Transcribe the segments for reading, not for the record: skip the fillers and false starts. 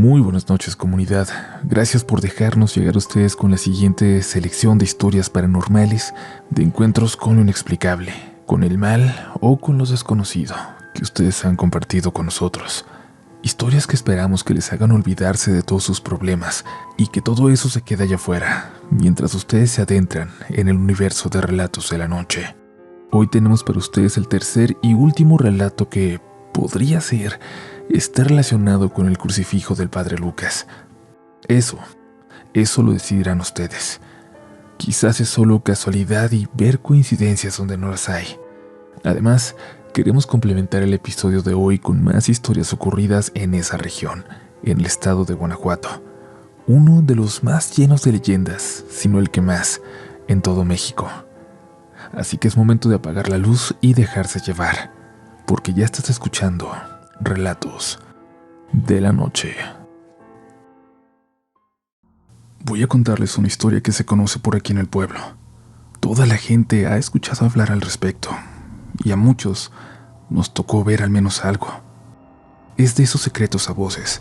Muy buenas noches, comunidad. Gracias por dejarnos llegar a ustedes con la siguiente selección de historias paranormales, de encuentros con lo inexplicable, con el mal o con lo desconocido que ustedes han compartido con nosotros. Historias que esperamos que les hagan olvidarse de todos sus problemas y que todo eso se quede allá afuera, mientras ustedes se adentran en el universo de relatos de la noche. Hoy tenemos para ustedes el tercer y último relato que podría ser está relacionado con el crucifijo del Padre Lucas. Eso lo decidirán ustedes. Quizás es solo casualidad y ver coincidencias donde no las hay. Además, queremos complementar el episodio de hoy con más historias ocurridas en esa región, en el estado de Guanajuato, uno de los más llenos de leyendas, si no el que más, en todo México. Así que es momento de apagar la luz y dejarse llevar, porque ya estás escuchando Relatos de la Noche. Voy a contarles una historia que se conoce por aquí en el pueblo. Toda la gente ha escuchado hablar al respecto, y a muchos nos tocó ver al menos algo. Es de esos secretos a voces,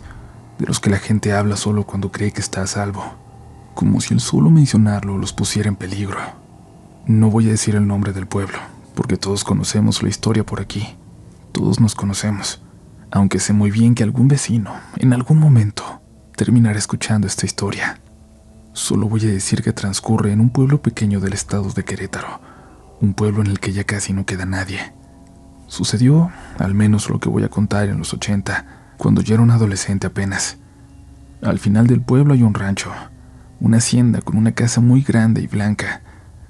de los que la gente habla solo cuando cree que está a salvo, como si el solo mencionarlo los pusiera en peligro. No voy a decir el nombre del pueblo, porque todos conocemos la historia por aquí. Todos nos conocemos, aunque sé muy bien que algún vecino, en algún momento, terminará escuchando esta historia. Solo voy a decir que transcurre en un pueblo pequeño del estado de Querétaro, un pueblo en el que ya casi no queda nadie. Sucedió, al menos lo que voy a contar, en los 80, cuando yo era un adolescente apenas. Al final del pueblo hay un rancho, una hacienda con una casa muy grande y blanca.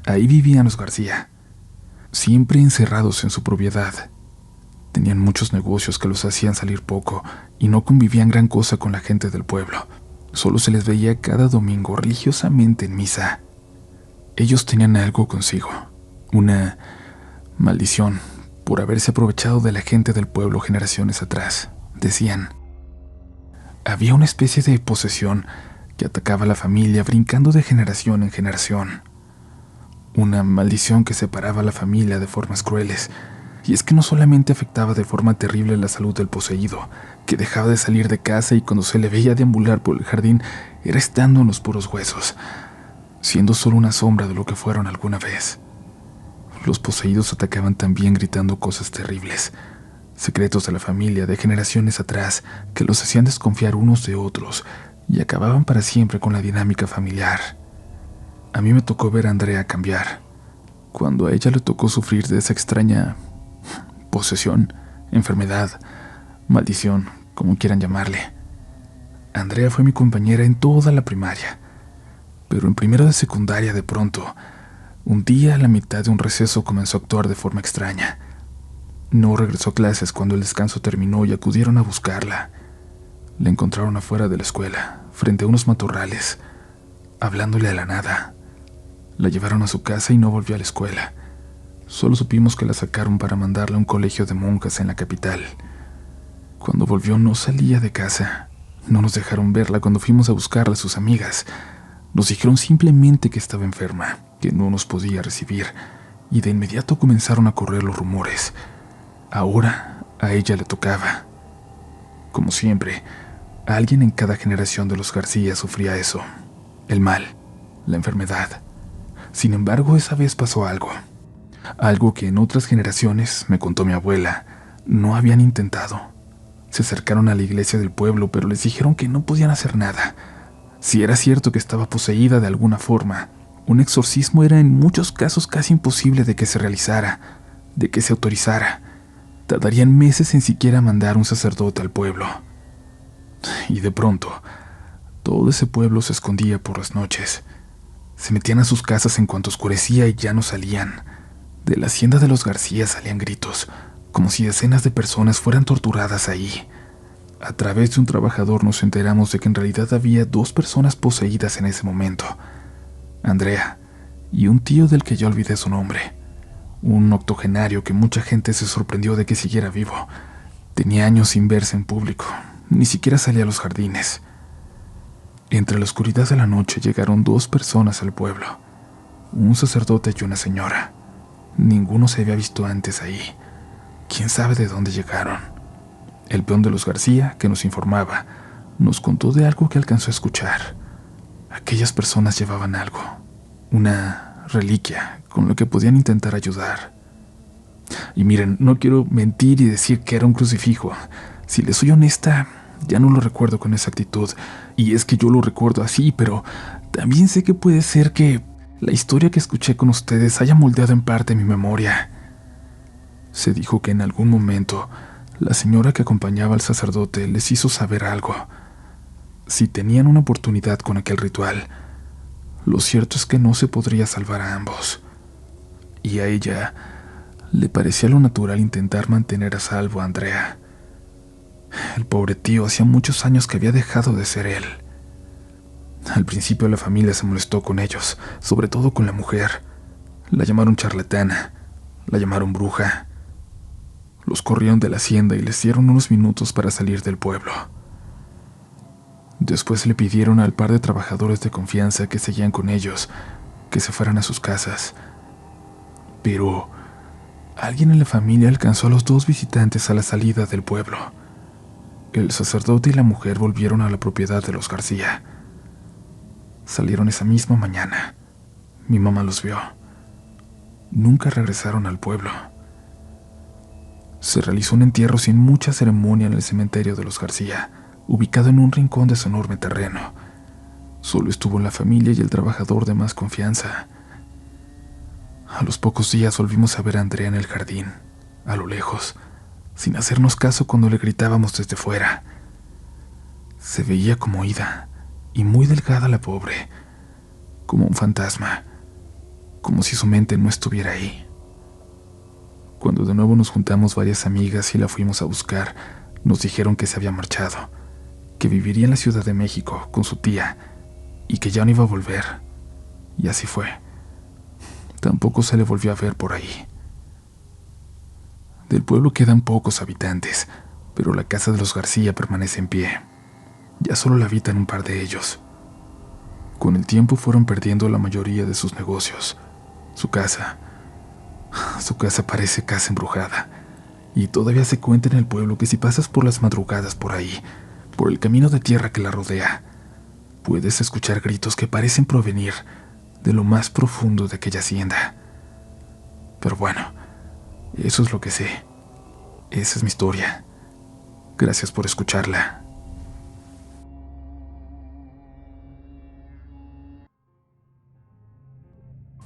Ahí vivían los García, siempre encerrados en su propiedad. Tenían muchos negocios que los hacían salir poco y no convivían gran cosa con la gente del pueblo. Solo se les veía cada domingo religiosamente en misa. Ellos tenían algo consigo, una maldición por haberse aprovechado de la gente del pueblo generaciones atrás. Decían, había una especie de posesión que atacaba a la familia brincando de generación en generación. Una maldición que separaba a la familia de formas crueles. Y es que no solamente afectaba de forma terrible la salud del poseído, que dejaba de salir de casa y cuando se le veía deambular por el jardín era estando en los puros huesos, siendo solo una sombra de lo que fueron alguna vez. Los poseídos atacaban también gritando cosas terribles, secretos de la familia de generaciones atrás que los hacían desconfiar unos de otros y acababan para siempre con la dinámica familiar. A mí me tocó ver a Andrea cambiar, cuando a ella le tocó sufrir de esa extraña posesión, enfermedad, maldición, como quieran llamarle. Andrea fue mi compañera en toda la primaria, pero en primero de secundaria de pronto, un día a la mitad de un receso comenzó a actuar de forma extraña. No regresó a clases cuando el descanso terminó y acudieron a buscarla. La encontraron afuera de la escuela, frente a unos matorrales, hablándole a la nada. La llevaron a su casa y no volvió a la escuela. Solo supimos que la sacaron para mandarla a un colegio de monjas en la capital. Cuando volvió no salía de casa. No nos dejaron verla cuando fuimos a buscarla a sus amigas. Nos dijeron simplemente que estaba enferma, que no nos podía recibir, y de inmediato comenzaron a correr los rumores. Ahora a ella le tocaba. Como siempre, alguien en cada generación de los García sufría eso, el mal, la enfermedad. Sin embargo, esa vez pasó algo. Algo que en otras generaciones, me contó mi abuela, no habían intentado. Se acercaron a la iglesia del pueblo, pero les dijeron que no podían hacer nada. Si era cierto que estaba poseída de alguna forma, un exorcismo era en muchos casos casi imposible de que se realizara, de que se autorizara. Tardarían meses en siquiera mandar un sacerdote al pueblo. Y de pronto, todo ese pueblo se escondía por las noches. Se metían a sus casas en cuanto oscurecía y ya no salían. De la hacienda de los García salían gritos, como si decenas de personas fueran torturadas ahí. A través de un trabajador nos enteramos de que en realidad había 2 personas poseídas en ese momento. Andrea y un tío del que ya olvidé su nombre. Un octogenario que mucha gente se sorprendió de que siguiera vivo. Tenía años sin verse en público, ni siquiera salía a los jardines. Entre la oscuridad de la noche llegaron 2 personas al pueblo, un sacerdote y una señora. Ninguno se había visto antes ahí. ¿Quién sabe de dónde llegaron? El peón de los García, que nos informaba, Nos contó de algo que alcanzó a escuchar. Aquellas personas llevaban algo, una reliquia, con lo que podían intentar ayudar. Y miren, no quiero mentir y decir que era un crucifijo. Si les soy honesta, ya no lo recuerdo con exactitud. Y es que yo lo recuerdo así, pero también sé que puede ser que la historia que escuché con ustedes haya moldeado en parte mi memoria. Se dijo que en algún momento la señora que acompañaba al sacerdote les hizo saber algo. Si tenían una oportunidad con aquel ritual, lo cierto es que no se podría salvar a ambos. Y a ella le parecía lo natural intentar mantener a salvo a Andrea. El pobre tío hacía muchos años que había dejado de ser él. Al principio la familia se molestó con ellos, sobre todo con la mujer. La llamaron charlatana, la llamaron bruja. Los corrieron de la hacienda y les dieron unos minutos para salir del pueblo. Después le pidieron al par de trabajadores de confianza que seguían con ellos que se fueran a sus casas. Pero alguien en la familia alcanzó a los dos visitantes a la salida del pueblo. El sacerdote y la mujer volvieron a la propiedad de los García. Salieron esa misma mañana. Mi mamá los vio. Nunca regresaron al pueblo. Se realizó un entierro sin mucha ceremonia en el cementerio de los García, ubicado en un rincón de su enorme terreno. Solo estuvo la familia y el trabajador de más confianza. A los pocos días volvimos a ver a Andrea en el jardín, a lo lejos, sin hacernos caso cuando le gritábamos desde fuera. Se veía como ida y muy delgada la pobre, como un fantasma, como si su mente no estuviera ahí. Cuando de nuevo nos juntamos varias amigas y la fuimos a buscar, nos dijeron que se había marchado, que viviría en la Ciudad de México con su tía y que ya no iba a volver. Y así fue. Tampoco se le volvió a ver por ahí. Del pueblo quedan pocos habitantes, pero la casa de los García permanece en pie. Ya solo la habitan un par de ellos. Con el tiempo fueron perdiendo la mayoría de sus negocios. Su casa parece casa embrujada. Y todavía se cuenta en el pueblo que si pasas por las madrugadas por ahí, por el camino de tierra que la rodea, puedes escuchar gritos que parecen provenir de lo más profundo de aquella hacienda. Pero bueno, eso es lo que sé. Esa es mi historia. Gracias por escucharla.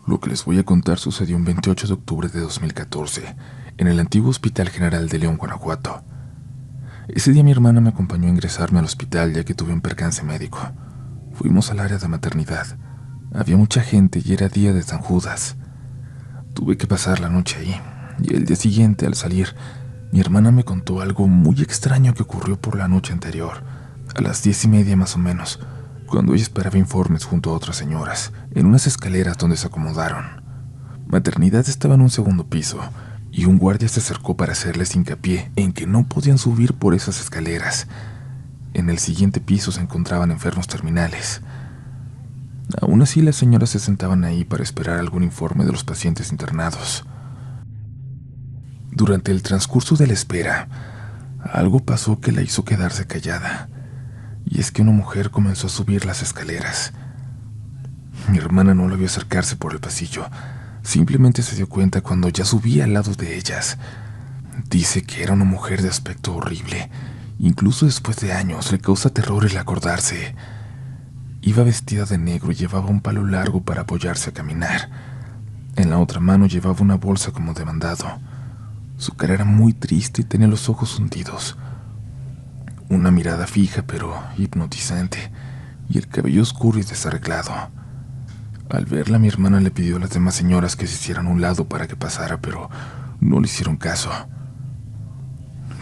Lo que les voy a contar sucedió un 28 de octubre de 2014, en el antiguo Hospital General de León, Guanajuato. Ese día mi hermana me acompañó a ingresarme al hospital ya que tuve un percance médico. Fuimos al área de maternidad. Había mucha gente y era día de San Judas. Tuve que pasar la noche ahí, y el día siguiente, al salir, mi hermana me contó algo muy extraño que ocurrió por la noche anterior, a las 10:30 más o menos, cuando ella esperaba informes junto a otras señoras, en unas escaleras donde se acomodaron. Maternidad estaba en un segundo piso, y un guardia se acercó para hacerles hincapié en que no podían subir por esas escaleras. En el siguiente piso se encontraban enfermos terminales. Aún así, las señoras se sentaban ahí para esperar algún informe de los pacientes internados. Durante el transcurso de la espera, algo pasó que la hizo quedarse callada, y es que una mujer comenzó a subir las escaleras. Mi hermana no la vio acercarse por el pasillo, simplemente se dio cuenta cuando ya subía al lado de ellas. Dice que era una mujer de aspecto horrible, incluso después de años le causa terror el acordarse. Iba vestida de negro y llevaba un palo largo para apoyarse a caminar. En la otra mano llevaba una bolsa como de mandado. Su cara era muy triste y tenía los ojos hundidos. Una mirada fija pero hipnotizante, y el cabello oscuro y desarreglado. Al verla, mi hermana le pidió a las demás señoras que se hicieran a un lado para que pasara, pero no le hicieron caso.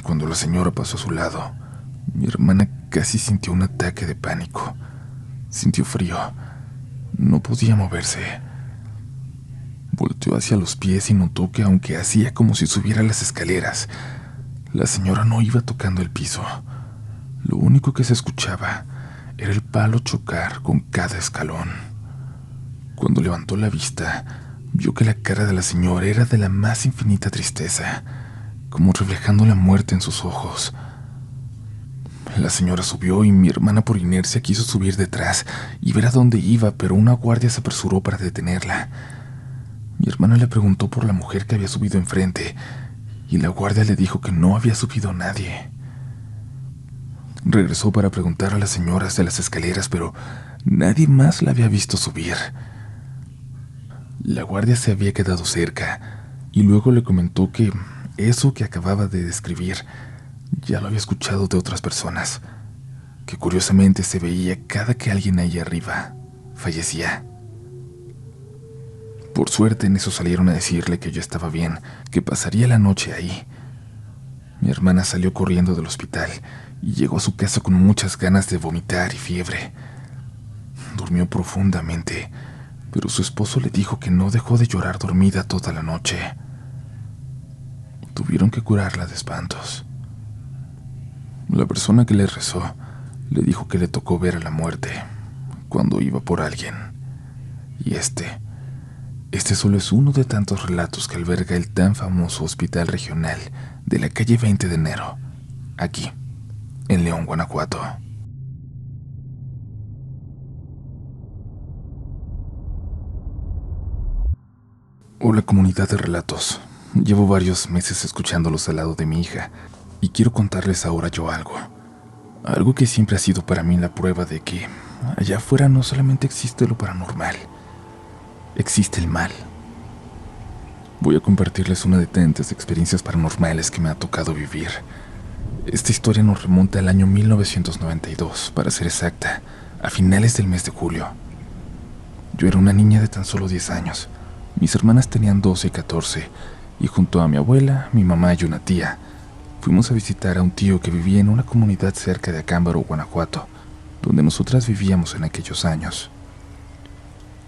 Cuando la señora pasó a su lado, mi hermana casi sintió un ataque de pánico. Sintió frío. No podía moverse. Volteó hacia los pies y notó que aunque hacía como si subiera las escaleras, la señora no iba tocando el piso. Lo único que se escuchaba era el palo chocar con cada escalón. Cuando levantó la vista, vio que la cara de la señora era de la más infinita tristeza, como reflejando la muerte en sus ojos. La señora subió y mi hermana por inercia quiso subir detrás y ver a dónde iba, pero una guardia se apresuró para detenerla. Mi hermana le preguntó por la mujer que había subido enfrente y la guardia le dijo que no había subido nadie. Regresó para preguntar a las señoras de las escaleras, pero nadie más la había visto subir. La guardia se había quedado cerca y luego le comentó que eso que acababa de describir ya lo había escuchado de otras personas, que curiosamente se veía cada que alguien ahí arriba fallecía. Por suerte en eso salieron a decirle que yo estaba bien, que pasaría la noche ahí. Mi hermana salió corriendo del hospital y llegó a su casa con muchas ganas de vomitar y fiebre. Durmió profundamente, pero su esposo le dijo que no dejó de llorar dormida toda la noche. Tuvieron que curarla de espantos. La persona que le rezó le dijo que le tocó ver a la muerte cuando iba por alguien. Y este solo es uno de tantos relatos que alberga el tan famoso hospital regional de la calle 20 de enero, aquí, en León, Guanajuato. Hola comunidad de relatos. Llevo varios meses escuchándolos al lado de mi hija y quiero contarles ahora yo algo. Algo que siempre ha sido para mí la prueba de que allá afuera no solamente existe lo paranormal, existe el mal. Voy a compartirles una de tantas experiencias paranormales que me ha tocado vivir. Esta historia nos remonta al año 1992, para ser exacta, a finales del mes de julio. Yo era una niña de tan solo 10 años. Mis hermanas tenían 12 y 14, y junto a mi abuela, mi mamá y una tía, fuimos a visitar a un tío que vivía en una comunidad cerca de Acámbaro, Guanajuato, donde nosotras vivíamos en aquellos años.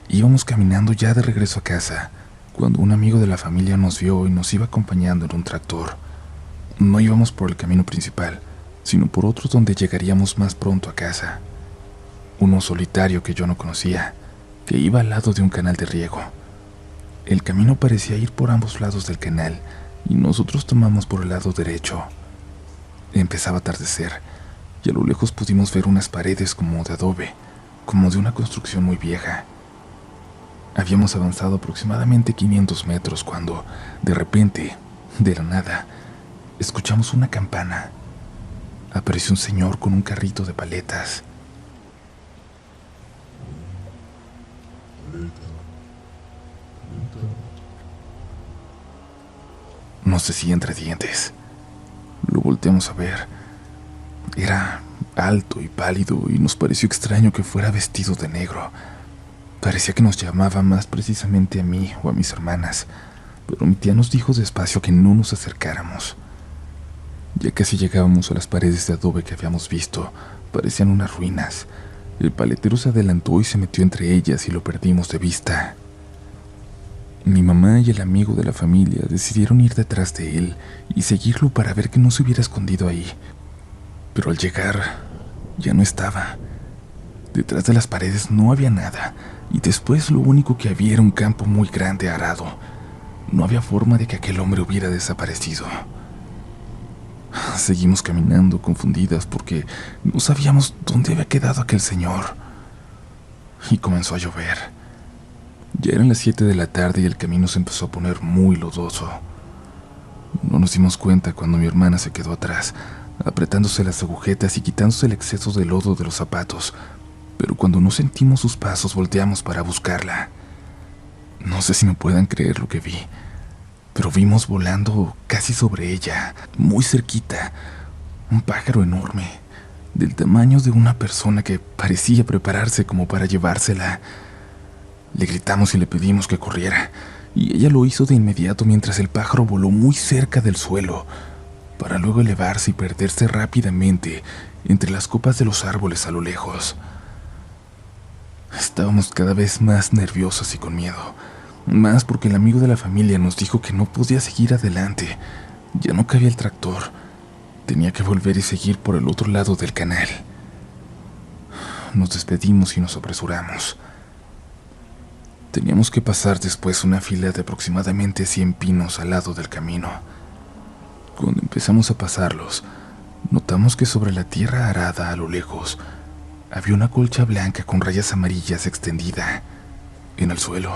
Íbamos caminando ya de regreso a casa, cuando un amigo de la familia nos vio y nos iba acompañando en un tractor. No íbamos por el camino principal, sino por otro donde llegaríamos más pronto a casa. Uno solitario que yo no conocía, que iba al lado de un canal de riego. El camino parecía ir por ambos lados del canal y nosotros tomamos por el lado derecho. Empezaba a atardecer y a lo lejos pudimos ver unas paredes como de adobe, como de una construcción muy vieja. Habíamos avanzado aproximadamente 500 metros cuando, de repente, de la nada, escuchamos una campana. Apareció un señor con un carrito de paletas. Nos decía entre dientes. Lo volteamos a ver. Era alto y pálido y nos pareció extraño que fuera vestido de negro. Parecía que nos llamaba más precisamente a mí o a mis hermanas, pero mi tía nos dijo despacio que no nos acercáramos. Ya casi llegábamos a las paredes de adobe que habíamos visto, parecían unas ruinas. El paletero se adelantó y se metió entre ellas y lo perdimos de vista. Mi mamá y el amigo de la familia decidieron ir detrás de él y seguirlo para ver que no se hubiera escondido ahí. Pero al llegar, ya no estaba. Detrás de las paredes no había nada, y después lo único que había era un campo muy grande arado. No había forma de que aquel hombre hubiera desaparecido. Seguimos caminando confundidas porque no sabíamos dónde había quedado aquel señor. Y comenzó a llover. Ya eran las 7 de la tarde y el camino se empezó a poner muy lodoso. No nos dimos cuenta cuando mi hermana se quedó atrás, apretándose las agujetas y quitándose el exceso de lodo de los zapatos, pero cuando no sentimos sus pasos volteamos para buscarla. No sé si me puedan creer lo que vi, pero vimos volando casi sobre ella, muy cerquita, un pájaro enorme, del tamaño de una persona que parecía prepararse como para llevársela. Le gritamos y le pedimos que corriera, y ella lo hizo de inmediato mientras el pájaro voló muy cerca del suelo, para luego elevarse y perderse rápidamente entre las copas de los árboles a lo lejos. Estábamos cada vez más nerviosas y con miedo, más porque el amigo de la familia nos dijo que no podía seguir adelante. Ya no cabía el tractor, tenía que volver y seguir por el otro lado del canal. Nos despedimos y nos apresuramos. Teníamos que pasar después una fila de aproximadamente 100 pinos al lado del camino. Cuando empezamos a pasarlos, Notamos que sobre la tierra arada a lo lejos había una colcha blanca con rayas amarillas extendida en el suelo.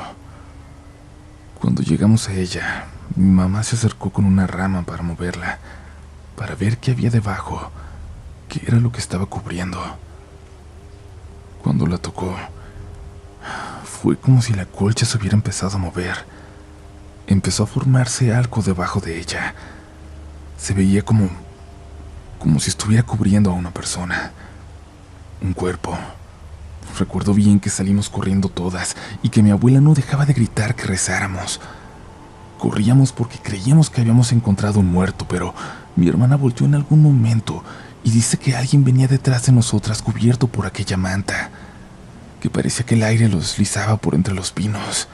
Cuando llegamos a ella, mi mamá se acercó con una rama para moverla, para ver qué había debajo, qué era lo que estaba cubriendo. Cuando la tocó, fue como si la colcha se hubiera empezado a mover. Empezó a formarse algo debajo de ella. Se veía como si estuviera cubriendo a una persona, un cuerpo. Recuerdo bien que salimos corriendo todas y que mi abuela no dejaba de gritar que rezáramos. Corríamos porque creíamos que habíamos encontrado un muerto, pero mi hermana volteó en algún momento y dice que alguien venía detrás de nosotras cubierto por aquella manta, que parecía que el aire lo deslizaba por entre los pinos.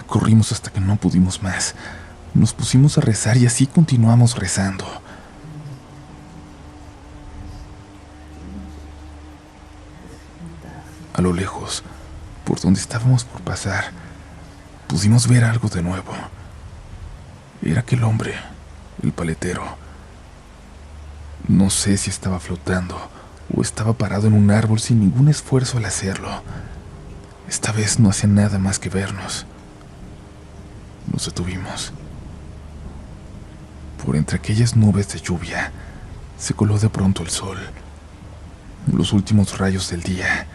Corrimos hasta que no pudimos más. Nos pusimos a rezar y así continuamos rezando. A lo lejos, por donde estábamos por pasar, pudimos ver algo de nuevo. Era aquel hombre, el paletero. No sé si estaba flotando o estaba parado en un árbol sin ningún esfuerzo al hacerlo. Esta vez no hacía nada más que vernos. Nos detuvimos. Por entre aquellas nubes de lluvia se coló de pronto el sol, los últimos rayos del día.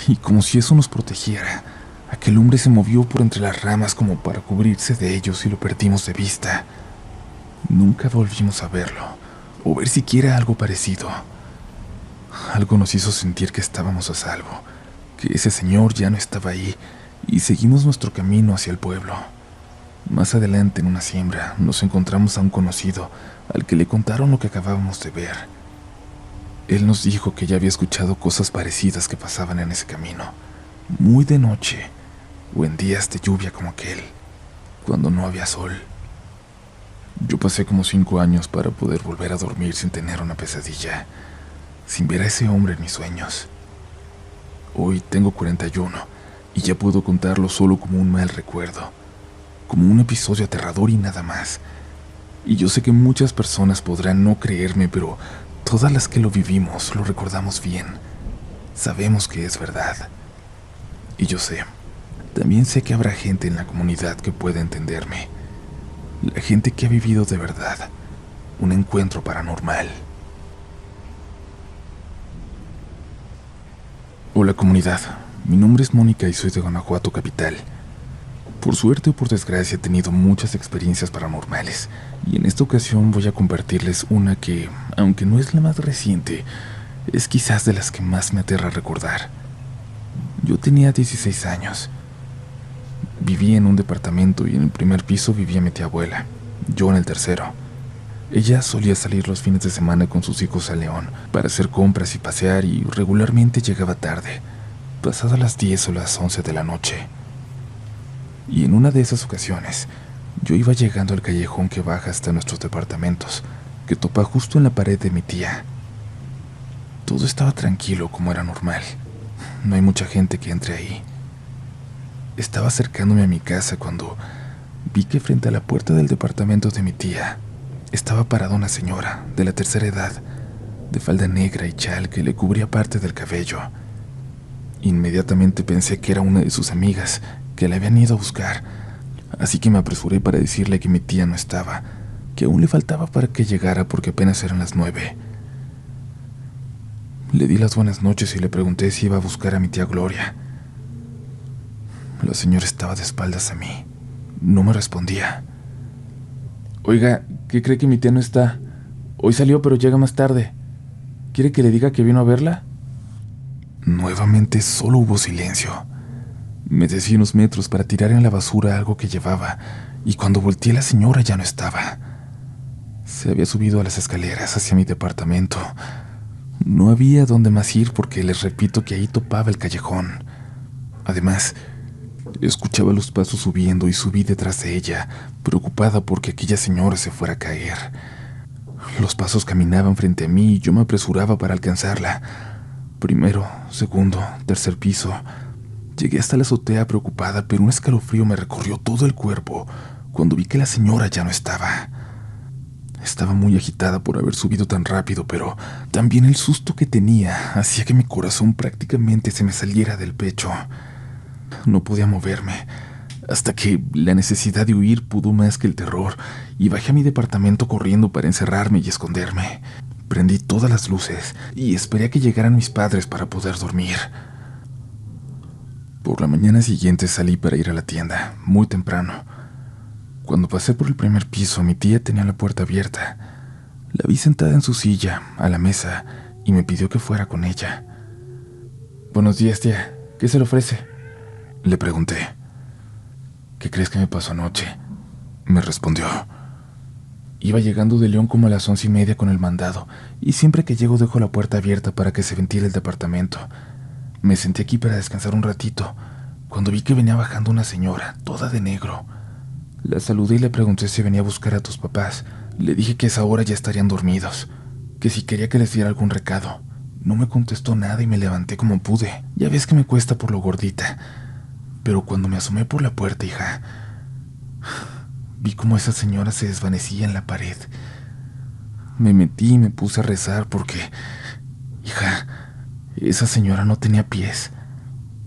Y como si eso nos protegiera, aquel hombre se movió por entre las ramas como para cubrirse de ellos y lo perdimos de vista. Nunca volvimos a verlo, o ver siquiera algo parecido. Algo nos hizo sentir que estábamos a salvo, que ese señor ya no estaba ahí, y seguimos nuestro camino hacia el pueblo. Más adelante, en una siembra, nos encontramos a un conocido, al que le contaron lo que acabábamos de ver. Él nos dijo que ya había escuchado cosas parecidas que pasaban en ese camino, muy de noche, o en días de lluvia como aquel, cuando no había sol. Yo pasé como 5 años para poder volver a dormir sin tener una pesadilla, sin ver a ese hombre en mis sueños. Hoy tengo 41 y ya puedo contarlo solo como un mal recuerdo, como un episodio aterrador y nada más. Y yo sé que muchas personas podrán no creerme, pero todas las que lo vivimos lo recordamos bien. Sabemos que es verdad. Y yo sé, también sé que habrá gente en la comunidad que pueda entenderme. La gente que ha vivido de verdad un encuentro paranormal. Hola comunidad, mi nombre es Mónica y soy de Guanajuato capital. Por suerte o por desgracia he tenido muchas experiencias paranormales, y en esta ocasión voy a compartirles una que, aunque no es la más reciente, es quizás de las que más me aterra recordar. Yo tenía 16 años. Vivía en un departamento y en el primer piso vivía mi tía abuela, yo en el tercero. Ella solía salir los fines de semana con sus hijos a León para hacer compras y pasear, y regularmente llegaba tarde, pasadas las 10 o las 11 de la noche. Y en una de esas ocasiones, yo iba llegando al callejón que baja hasta nuestros departamentos, que topa justo en la pared de mi tía. Todo estaba tranquilo como era normal. No hay mucha gente que entre ahí. Estaba acercándome a mi casa cuando vi que frente a la puerta del departamento de mi tía estaba parada una señora de la tercera edad, de falda negra y chal que le cubría parte del cabello. Inmediatamente pensé que era una de sus amigas que la habían ido a buscar, así que me apresuré para decirle que mi tía no estaba, que aún le faltaba para que llegara porque apenas eran las 9. Le di las buenas noches y le pregunté si iba a buscar a mi tía Gloria. La señora estaba de espaldas a mí. No me respondía. Oiga, ¿qué cree que mi tía no está? Hoy salió, pero llega más tarde. ¿Quiere que le diga que vino a verla? Nuevamente solo hubo silencio. Me desvié unos metros para tirar en la basura algo que llevaba, y cuando volteé la señora ya no estaba. Se había subido a las escaleras hacia mi departamento. No había dónde más ir porque les repito que ahí topaba el callejón. Además, escuchaba los pasos subiendo y subí detrás de ella, preocupada porque aquella señora se fuera a caer. Los pasos caminaban frente a mí y yo me apresuraba para alcanzarla. Primero, segundo, tercer piso. Llegué hasta la azotea preocupada, pero un escalofrío me recorrió todo el cuerpo cuando vi que la señora ya no estaba. Estaba muy agitada por haber subido tan rápido, pero también el susto que tenía hacía que mi corazón prácticamente se me saliera del pecho. No podía moverme, hasta que la necesidad de huir pudo más que el terror, y bajé a mi departamento corriendo para encerrarme y esconderme. Prendí todas las luces y esperé a que llegaran mis padres para poder dormir. Por la mañana siguiente salí para ir a la tienda, muy temprano. Cuando pasé por el primer piso, mi tía tenía la puerta abierta. La vi sentada en su silla, a la mesa, y me pidió que fuera con ella. «Buenos días, tía. ¿Qué se le ofrece?», le pregunté. «¿Qué crees que me pasó anoche?», me respondió. «Iba llegando de León como a las 11:30 con el mandado, y siempre que llego dejo la puerta abierta para que se ventile el departamento. Me senté aquí para descansar un ratito, cuando vi que venía bajando una señora, toda de negro. La saludé y le pregunté si venía a buscar a tus papás. Le dije que a esa hora ya estarían dormidos, que si quería que les diera algún recado. No me contestó nada y me levanté como pude. Ya ves que me cuesta por lo gordita. Pero cuando me asomé por la puerta, hija, vi cómo esa señora se desvanecía en la pared. Me metí y me puse a rezar porque, hija, esa señora no tenía pies.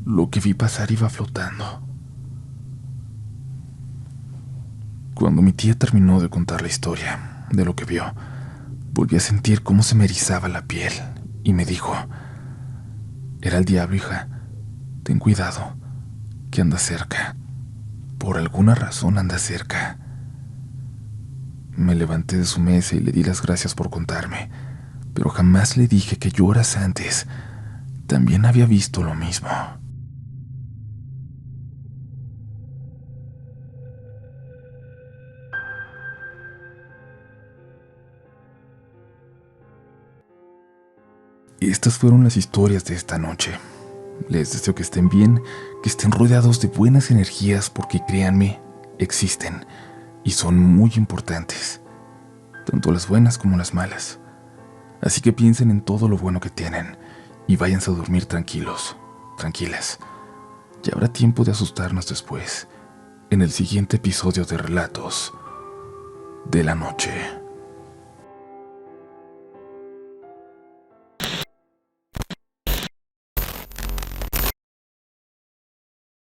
Lo que vi pasar iba flotando». Cuando mi tía terminó de contar la historia de lo que vio, volví a sentir cómo se me erizaba la piel y me dijo: «Era el diablo, hija. Ten cuidado, que anda cerca. Por alguna razón anda cerca». Me levanté de su mesa y le di las gracias por contarme, pero jamás le dije que yo horas antes también había visto lo mismo. Estas fueron las historias de esta noche. Les deseo que estén bien, que estén rodeados de buenas energías, porque créanme, existen y son muy importantes, tanto las buenas como las malas. Así que piensen en todo lo bueno que tienen y váyanse a dormir tranquilos, tranquilas. Ya habrá tiempo de asustarnos después, en el siguiente episodio de Relatos de la Noche.